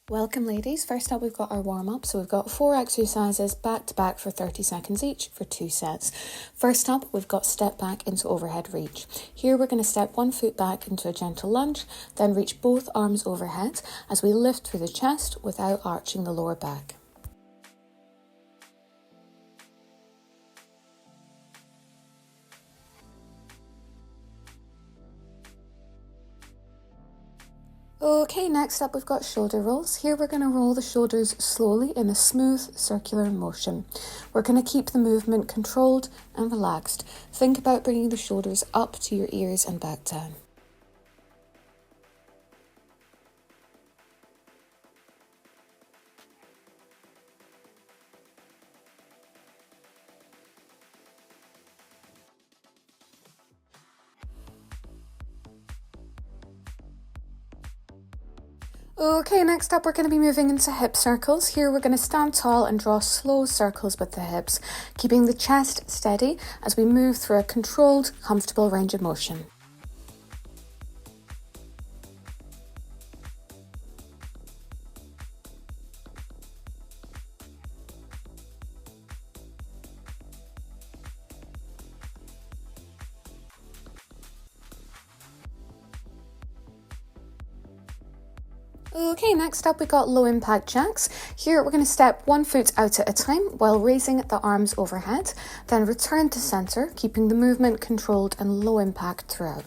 Welcome ladies, first up we've got our warm-up, so we've got 4 exercises back to back for 30 seconds each for 2 sets. First up we've got step back into overhead reach. Here we're going to step one foot back into a gentle lunge, then reach both arms overhead as we lift through the chest without arching the lower back. Okay, next up we've got shoulder rolls. Here we're going to roll the shoulders slowly in a smooth circular motion. We're going to keep the movement controlled and relaxed. Think about bringing the shoulders up to your ears and back down. Okay, next up we're going to be moving into hip circles. Here we're going to stand tall and draw slow circles with the hips, keeping the chest steady as we move through a controlled, comfortable range of motion. Okay, next up we got low impact jacks. Here we're going to step one foot out at a time while raising the arms overhead, then return to center, keeping the movement controlled and low impact throughout.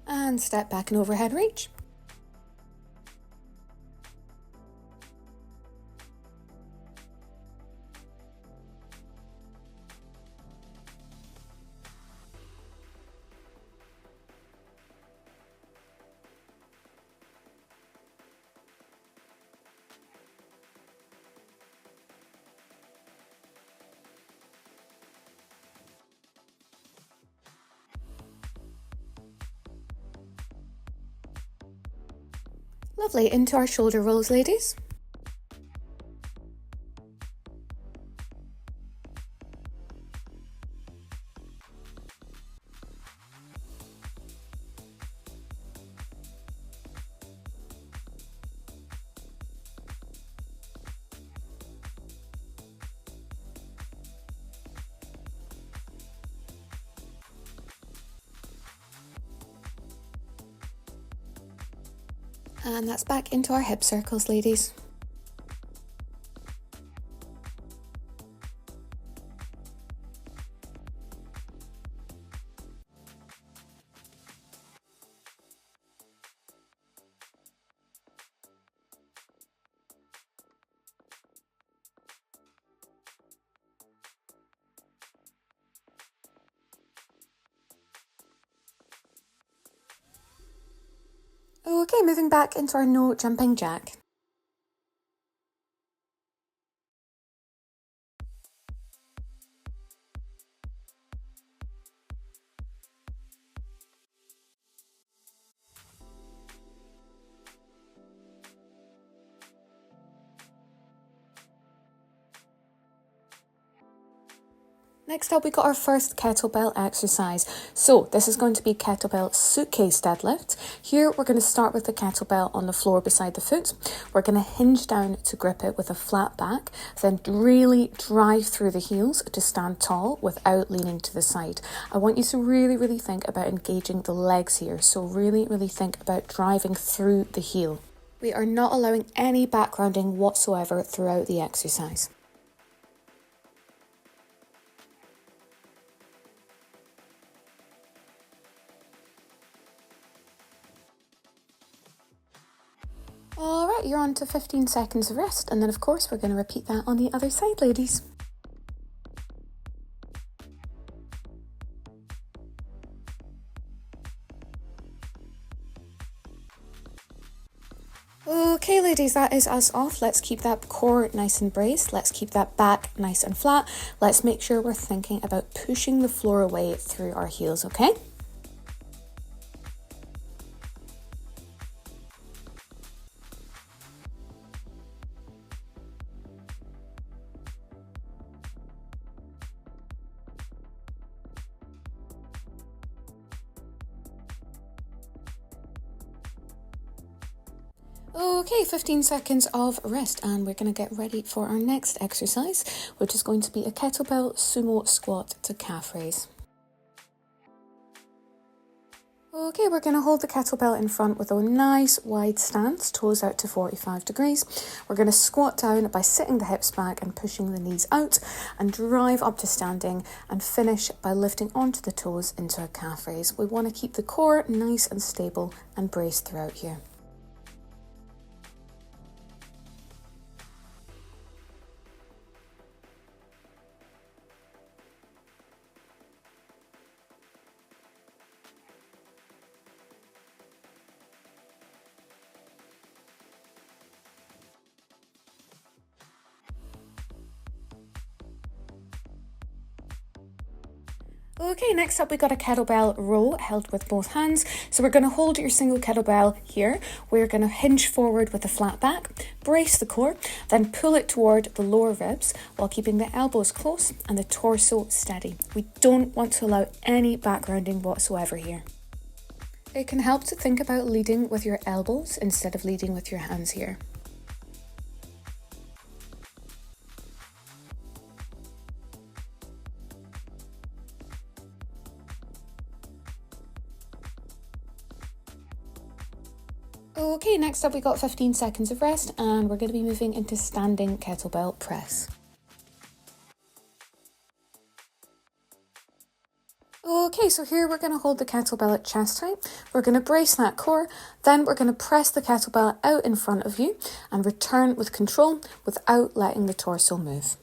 And step back and overhead reach. Lovely, into our shoulder rolls, ladies. And that's back into our hip circles, ladies. Okay, moving back into our no jumping jack. Next up, we got our first kettlebell exercise. So this is going to be kettlebell suitcase deadlift. Here we're going to start with the kettlebell on the floor beside the foot. We're going to hinge down to grip it with a flat back, then really drive through the heels to stand tall without leaning to the side. I want you to really think about engaging the legs here. So really think about driving through the heel. We are not allowing any back grounding whatsoever throughout the exercise. Alright, you're on to 15 seconds of rest, and then of course we're going to repeat that on the other side, ladies. Okay ladies, that is us off. Let's keep that core nice and braced. Let's keep that back nice and flat. Let's make sure we're thinking about pushing the floor away through our heels, okay? Okay, 15 seconds of rest, and we're going to get ready for our next exercise, which is going to be a kettlebell sumo squat to calf raise. Okay, we're going to hold the kettlebell in front with a nice wide stance, toes out to 45 degrees. We're going to squat down by sitting the hips back and pushing the knees out, and drive up to standing, and finish by lifting onto the toes into a calf raise. We want to keep the core nice and stable and braced throughout here. Okay, next up we got a kettlebell row held with both hands. So we're going to hold your single kettlebell here. We're going to hinge forward with a flat back, brace the core, then pull it toward the lower ribs while keeping the elbows close and the torso steady. We don't want to allow any back rounding whatsoever here. It can help to think about leading with your elbows instead of leading with your hands here. Okay, next up we got 15 seconds of rest, and we're going to be moving into standing kettlebell press. Okay, so here we're going to hold the kettlebell at chest height. We're going to brace that core, then we're going to press the kettlebell out in front of you and return with control without letting the torso move.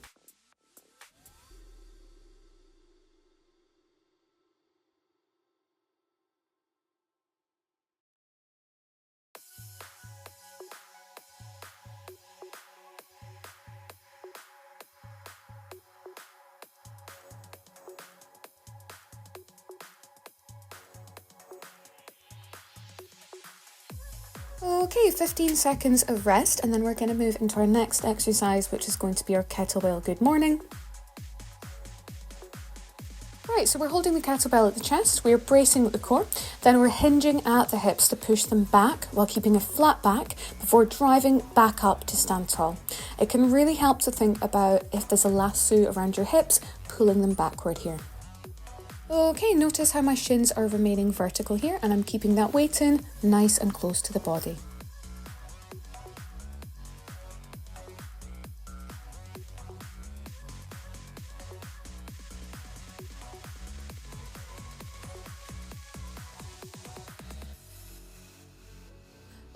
Okay, 15 seconds of rest, and then we're going to move into our next exercise, which is going to be our kettlebell good morning. Right, so we're holding the kettlebell at the chest, we're bracing with the core, then we're hinging at the hips to push them back while keeping a flat back before driving back up to stand tall. It can really help to think about if there's a lasso around your hips, pulling them backward here. Okay, notice how my shins are remaining vertical here, and I'm keeping that weight in nice and close to the body.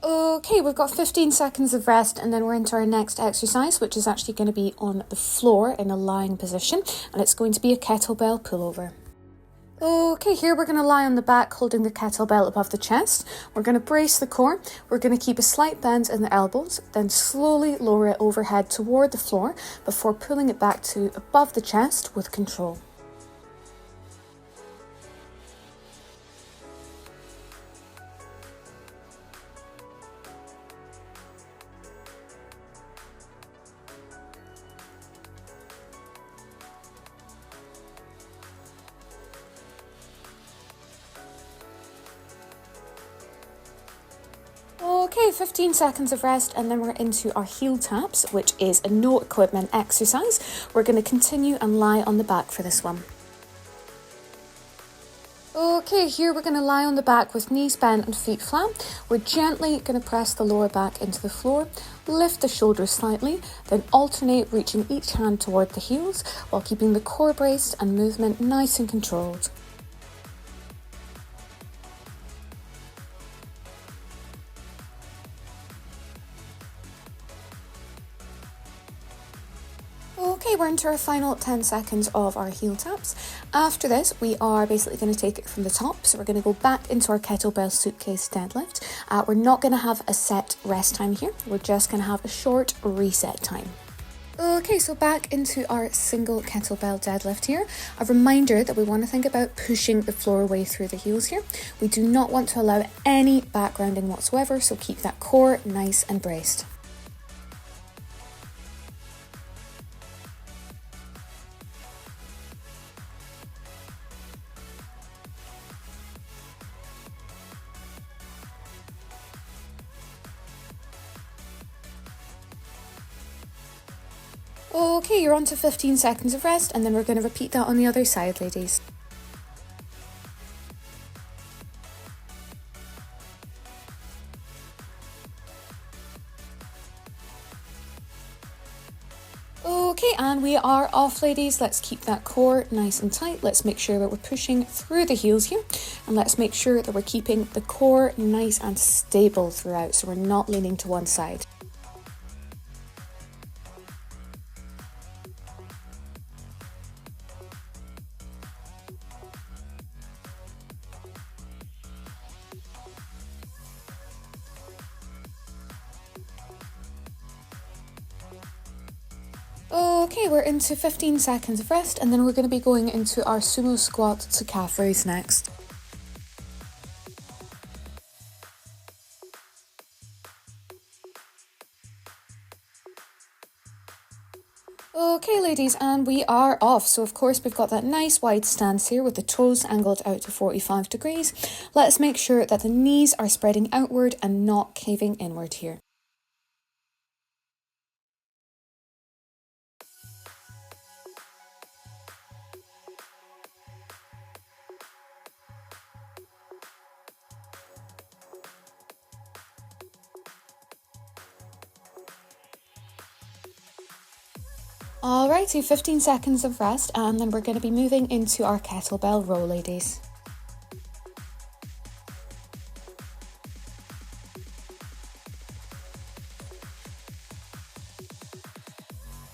Okay, we've got 15 seconds of rest, and then we're into our next exercise, which is actually going to be on the floor in a lying position, and it's going to be a kettlebell pullover. Okay, here we're going to lie on the back holding the kettlebell above the chest. We're going to brace the core, we're going to keep a slight bend in the elbows, then slowly lower it overhead toward the floor before pulling it back to above the chest with control. Okay, 15 seconds of rest, and then we're into our heel taps, which is a no equipment exercise. We're going to continue and lie on the back for this one. Okay, here we're going to lie on the back with knees bent and feet flat. We're gently going to press the lower back into the floor, lift the shoulders slightly, then alternate reaching each hand toward the heels while keeping the core braced and movement nice and controlled. Okay, we're into our final 10 seconds of our heel taps. After this, we are basically going to take it from the top. So we're going to go back into our kettlebell suitcase deadlift. We're not going to have a set rest time here. We're just going to have a short reset time. Okay, so back into our single kettlebell deadlift here. A reminder that we want to think about pushing the floor away through the heels here. We do not want to allow any back rounding whatsoever, so keep that core nice and braced. Okay, you're on to 15 seconds of rest, and then we're going to repeat that on the other side, ladies. Okay, and we are off, ladies. Let's keep that core nice and tight. Let's make sure that we're pushing through the heels here, and let's make sure that we're keeping the core nice and stable throughout, so we're not leaning to one side. Okay, we're into 15 seconds of rest, and then we're going to be going into our sumo squat to calf raise next. Okay, ladies, and we are off. So, of course, we've got that nice wide stance here with the toes angled out to 45 degrees. Let's make sure that the knees are spreading outward and not caving inward here. Alrighty, 15 seconds of rest, and then we're going to be moving into our kettlebell row, ladies.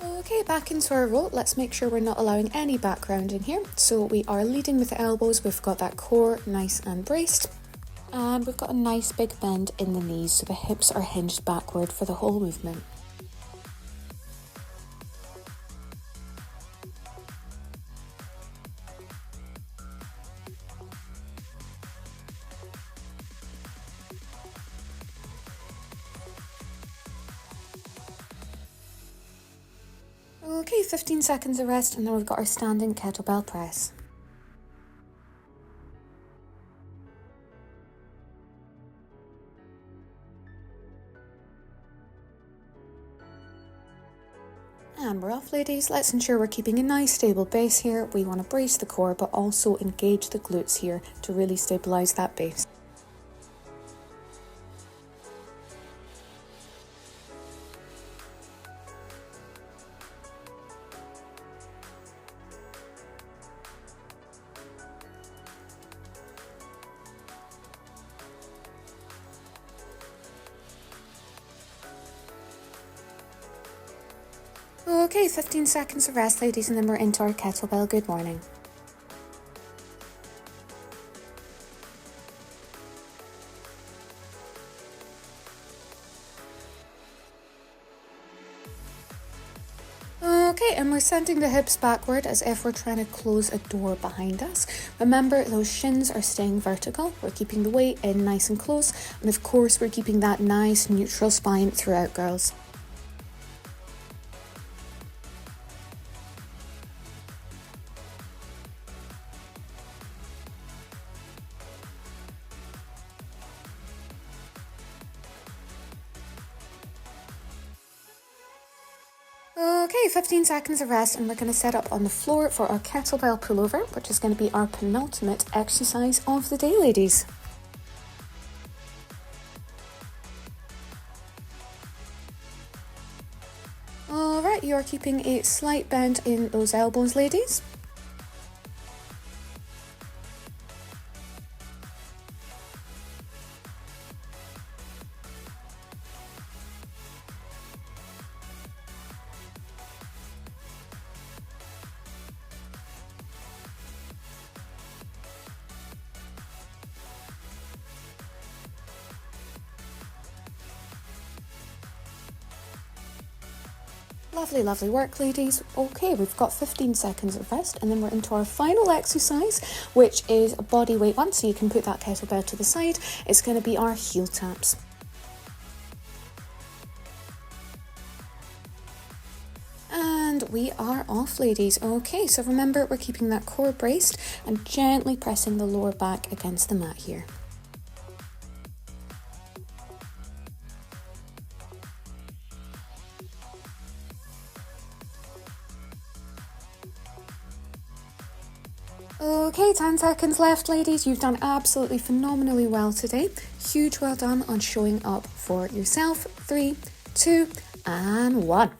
Okay, back into our row. Let's make sure we're not allowing any background in here. So we are leading with the elbows. We've got that core nice and braced. And we've got a nice big bend in the knees, so the hips are hinged backward for the whole movement. Okay, 15 seconds of rest, and then we've got our standing kettlebell press. And we're off, ladies. Let's ensure we're keeping a nice stable base here. We want to brace the core, but also engage the glutes here to really stabilize that base. Okay, 15 seconds of rest, ladies, and then we're into our kettlebell good morning. Okay, and we're sending the hips backward as if we're trying to close a door behind us. Remember, those shins are staying vertical. We're keeping the weight in nice and close, and of course, we're keeping that nice neutral spine throughout, girls. Okay, 15 seconds of rest, and we're going to set up on the floor for our kettlebell pullover, which is going to be our penultimate exercise of the day, ladies. Alright, you are keeping a slight bend in those elbows, ladies. Lovely, lovely work, ladies. Okay, we've got 15 seconds of rest, and then we're into our final exercise, which is a body weight one, so you can put that kettlebell to the side. It's going to be our heel taps. And we are off, ladies. Okay, so remember, we're keeping that core braced and gently pressing the lower back against the mat here. Okay, 10 seconds left, ladies. You've done absolutely phenomenally well today. Huge well done on showing up for yourself. 3, 2, and 1.